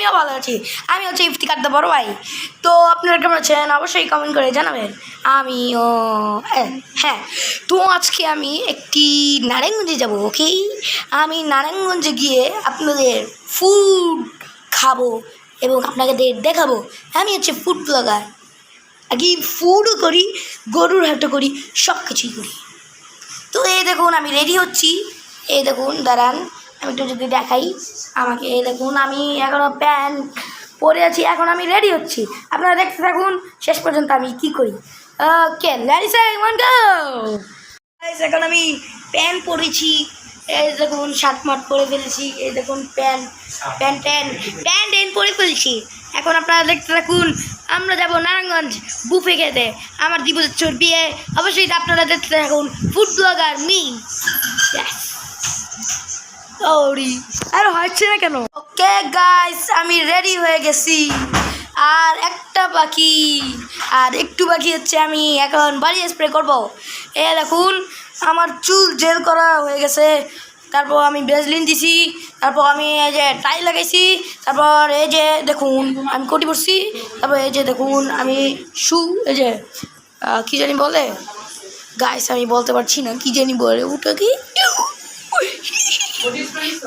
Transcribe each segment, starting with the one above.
আমিও ভালো আছি। আমি হচ্ছে ইফতিকার দা বড় ভাই। তো আপনারা কেমন আছেন অবশ্যই কমেন্ট করে জানাবেন। আমিও হ্যাঁ, তো আজকে আমি একটি নারায়ণগঞ্জে যাব। ওকে, আমি নারায়ণগঞ্জে গিয়ে আপনাদের ফুড খাবো এবং আপনাদের দেখাবো। আমি হচ্ছে ফুড ব্লগার, আগে ফুডও করি, গরুর হাটও করি, সব কিছুই করি। তো এই দেখুন আমি রেডি হচ্ছি। এই দেখুন দাঁড়ান, আমি একটু যদি দেখাই আমাকে। এই দেখুন আমি এখনও প্যান্ট পরে আছি, এখন আমি রেডি হচ্ছি। আপনারা দেখতে থাকুন শেষ পর্যন্ত আমি কি করি। ওকে, লেডিস এন্ড গাইস, এখন আমি প্যান্ট পরেছি। এই দেখুন শার্ট মাট পরে ফেলেছি। এই দেখুন প্যান্ট পরে ফেলছি। এখন আপনারা দেখতে থাকুন। আমরা যাব নারায়ণগঞ্জ বুফে খেতে, আমার দিবসের বিয়ে। অবশ্যই আপনারা দেখতে থাকুন ফুড ব্লগার মি। আর হচ্ছে না কেন? ওকে গাইস, আমি রেডি হয়ে গেছি। আর একটা বাকি, আর একটু বাকি হচ্ছে আমি এখন বাড়ি স্প্রে করব। এ দেখুন আমার চুল জেল করা হয়ে গেছে। তারপর আমি ব্রেসলিন দিছি, তারপর আমি এই যে টাই লাগাইছি, তারপর এই যে দেখুন আমি কোটি পরছি, তারপর এই যে দেখুন আমি শু, এই যে কী জানি বলে গাইস, আমি বলতে পারছি না কী জানি বলে ওটা কি।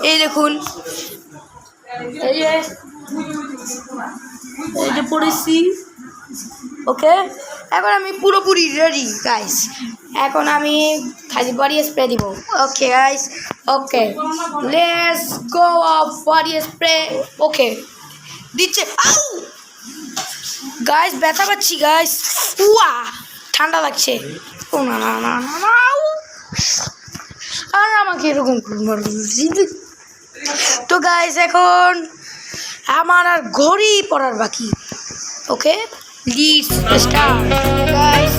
এই দেখুন এই যে পড়েছি। ওকে, এখন আমি পুরোপুরি রেডি গাইস। এখন আমি খালি বডি স্প্রে দিব। Okay guys, okay let's go of body spray. Okay দিচ্ছে। গাইস ব্যথা পাচ্ছি গাইস, উয়া ঠান্ডা লাগছে। ও না না না না, আর আমাকে এরকম তো গাইস এখন আমার আর ঘড়ি পরার বাকি। ওকে লিটস স্টার্ট গাইস।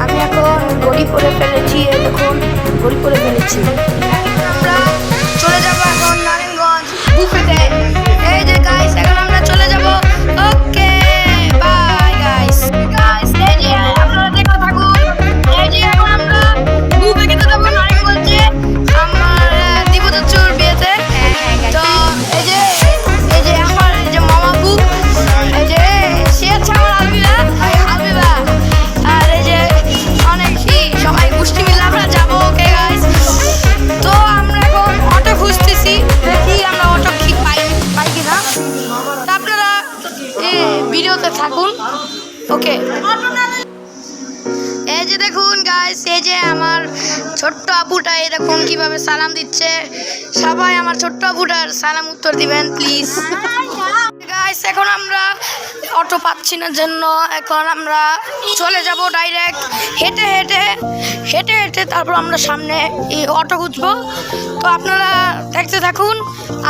আমি এখন ঘড়ি পরে ফেলেছি। এখন ঘড়ি পরে ফেলেছি। আমরা চলে যাব এখন নারায়ণগঞ্জ বুফেতে। এই যে গাইস এখন আমরা চলে যাব। Okay bye guys. এই যে আপনারা দেখতে থাকুন। এই যে এখন আমরা বুফে খেতে যাবো নারায়ণগঞ্জে আমার দিবদচুর বিয়েতে। তো এই যে আমার এই যে মামাবু, এই যে সে আছে আমার আলবিবা, আর এই যে অনেক সবাই গোষ্ঠী মিলে আমরা যাবো। ওকে গাইস, তো আমরা এখন অটো খুঁজতেছি, দেখি আমরা অটো পাই কিনা। তো আপনারা ভিডিওতে থাকুন। ওকে এই যে দেখুন গাইস, এই যে আমার ছোট্ট আপুটা, এই দেখুন কিভাবে সালাম দিচ্ছে। সবাই আমার ছোট্ট আপুটার সালাম উত্তর দিবেন প্লিজ গাইস। এখন আমরা অটো পাচ্ছি না জন্য এখন আমরা চলে যাব ডাইরেক্ট হেঁটে হেঁটে হেঁটে হেঁটে, তারপর আমরা সামনে এই অটো খুঁজবো। তো আপনারা দেখতে থাকুন,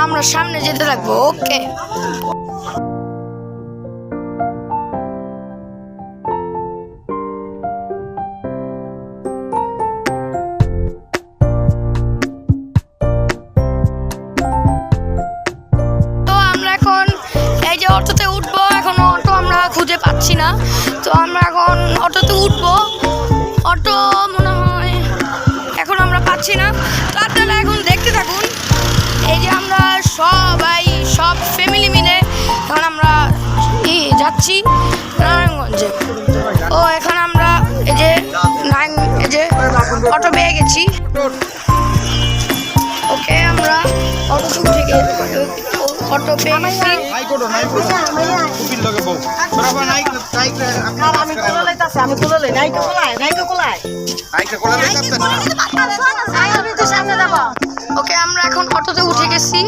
আমরা সামনে যেতে থাকবো। ওকে অটোতে উঠবো। এখন অটো আমরা খুঁজে পাচ্ছি না, তো আমরা এখন অটোতে উঠবো। অটো মনে হয় এখন আমরা পাচ্ছি না। তো আপনারা এখন দেখতে থাকুন। এই যে আমরা সব ফ্যামিলি মিলে এখন আমরা যাচ্ছি নারায়ণগঞ্জে। ও এখন আমরা এই যে অটো পেয়ে গেছি। ওকে আমরা অটো থেকে অটো পেয়ে গেছি। ওকে আমরা এখন অটোতে উঠে গেছি।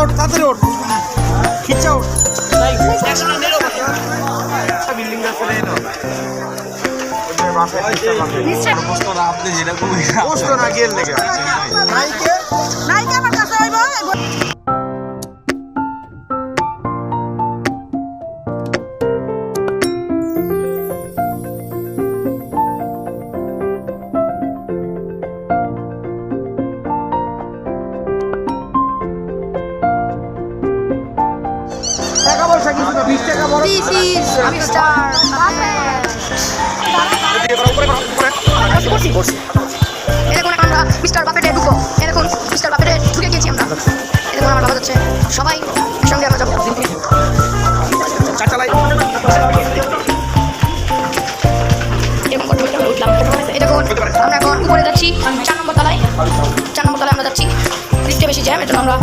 তাড়াতাড়ি ওঠ খিচা ওঠ This is Mr. এখন আমরা মিস্টার বাফেটে ঢুকবো। এখন মিস্টার বাফেটে ঢুকে গিয়েছি আমরা। এখন আমার বাবা যাচ্ছে, সবাই সঙ্গে আমরা যাবো। আমরা এখন উপরে যাচ্ছি 4 নম্বর তলায়। 4 নম্বর তলায় আমরা যাচ্ছি, লিফটে বেশি জ্যাম, এজন্য আমরা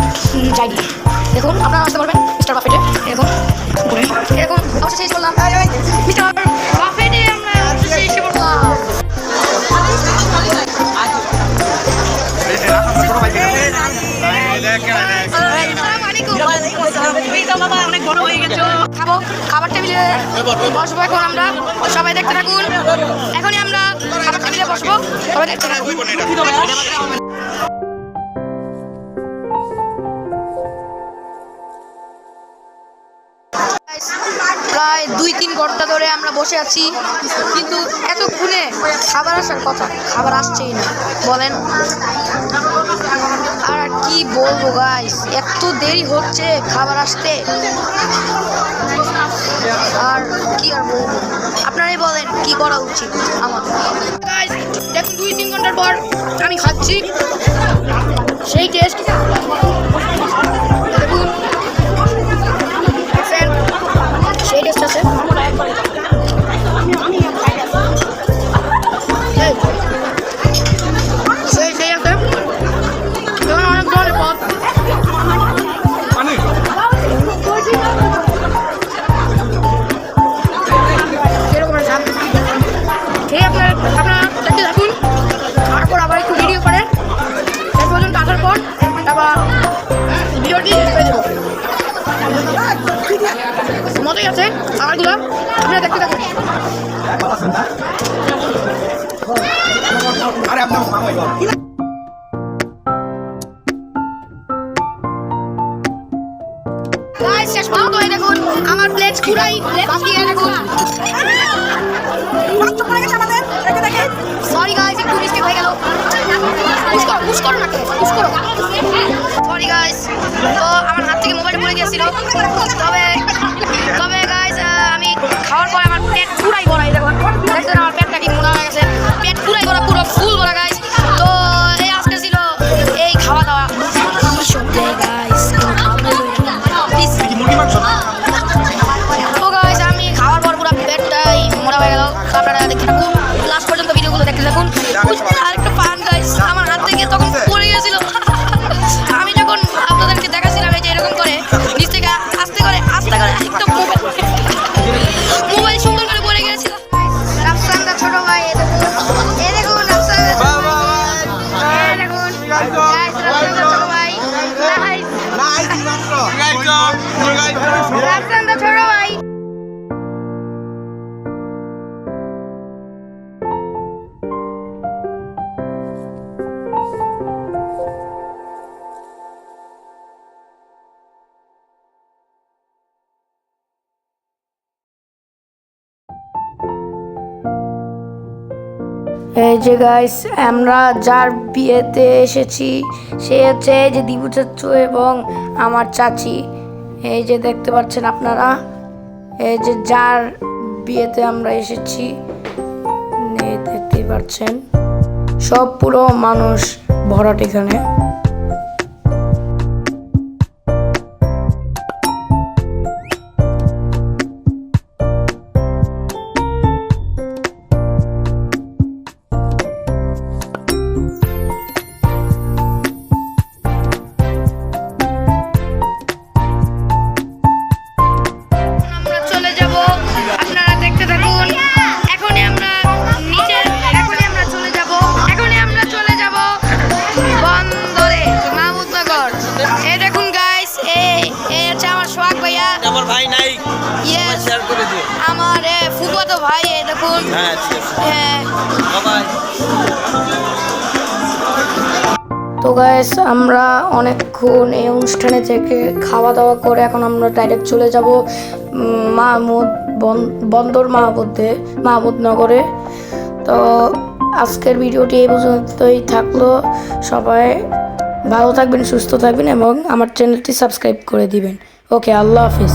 যাইনি। দেখুন আপনারা আসতে পারবেন মিস্টার বাফেটে। এরকম উপরে এরকম অবশেষে শেষ করলাম মিস্টার বাফেটে, আমরা অবশেষে এসে পড়লাম। খাবার টেবিলে বসবো এখন আমরা, সবাই দেখতে থাকুন। এখনই আমরা খাবার টেবিলে বসবো, সবাই দেখতে থাকুন। প্রায় 2-3 ঘন্টা ধরে আমরা বসে আছি, কিন্তু এতক্ষণে খাবার আসার কথা, খাবার আসছেই না। বলেন আর কি বলবো গাইস, এত দেরি হচ্ছে খাবার আসতে, আর কি আর বলবো, আপনারাই বলেন কি করা উচিত আমাদের। গাইস দেখুন 2-3 ঘন্টার পর আমি খাচ্ছি, সেই টেস্ট দেখুন, সেই টেস্ট আছে। সেই আছে, অনেক ধরনের পথ। আপনারা দেখতে থাকুন, তারপর আবার একটু ভিডিও করেন, শেষ পর্যন্ত আসার পর তারপর ভিডিওটি হয়ে দেবো। মজাই আছে খাবারগুলো, আপনারা দেখতে থাকুন। শেষ পর্যন্ত দেখুন আমার প্লেট পুরাই বাকি, দেখুন সরি গাইস, একটু মিস্টেক হয়ে গেল, পুশ করো না, পুশ করো, সরি গাইস। তো আমার হাত থেকে মোবাইলটা পড়ে গিয়েছিল, তবে গাইস আমি খাওয়ার পর আমার পেট পুরাই ভরা, দেখুন দেখছেন আমার পেটটা কি মোটা হয়ে গেছে, পেট পুরাই ভরা, পুরো ফুল ভরা গাইস। তো এই আজকে ছিল এই খাওয়া দাওয়া গাইস। তো গাইস আমি খাওয়ার পর পুরো পেটটাই মোটা হয়ে গেল, আপনারা দেখতে থাকুন, লাস্ট পর্যন্ত ভিডিওগুলো দেখতে থাকুন। আর একটা পান গাইস আমার হাত থেকে তখন পড়ে গিয়েছিল, আমি যখন আপনাদেরকে দেখাচ্ছিলাম এই যে এরকম করে নিচ থেকে আস্তে করে একদম মোবাইল সুন্দর করে পড়ে গিয়েছিল। রাফসানদা ছোট ভাই, এই দেখুন রাফসানদা ছোট ভাই, রাফসানদা ছোট ভাই। এই যে গাইস আমরা যার বিয়েতে এসেছি সে হচ্ছে এই যে দিবু চাচু এবং আমার চাচি, এই যে দেখতে পাচ্ছেন আপনারা, এই যে যার বিয়েতে আমরা এসেছি দেখতে পাচ্ছেন, সব পুরো মানুষ ভরাট এখানে। এই দেখুন গাইস, এই হচ্ছে আমার সোহাগ ভাইয়া। আমার ভাই নাই, ইয়েস, শেয়ার করে দিও। আমার ফুফাতো ভাই, এই দেখুন। হ্যাঁ ঠিক আছে, হ্যাঁ। বাবাই। তো গাইস, আমরা অনেকক্ষণ এই অনুষ্ঠানে থেকে খাওয়া দাওয়া করে এখন আমরা ডাইরেক্ট চলে যাব মাহমুদ বন্দর মাহমুদনগরে। তো আজকের ভিডিওটি এই পর্যন্তই থাকলো। সবাই ভালো থাকবেন, সুস্থ থাকবেন এবং আমার চ্যানেলটি সাবস্ক্রাইব করে দিবেন। ওকে, আল্লাহ হাফিজ।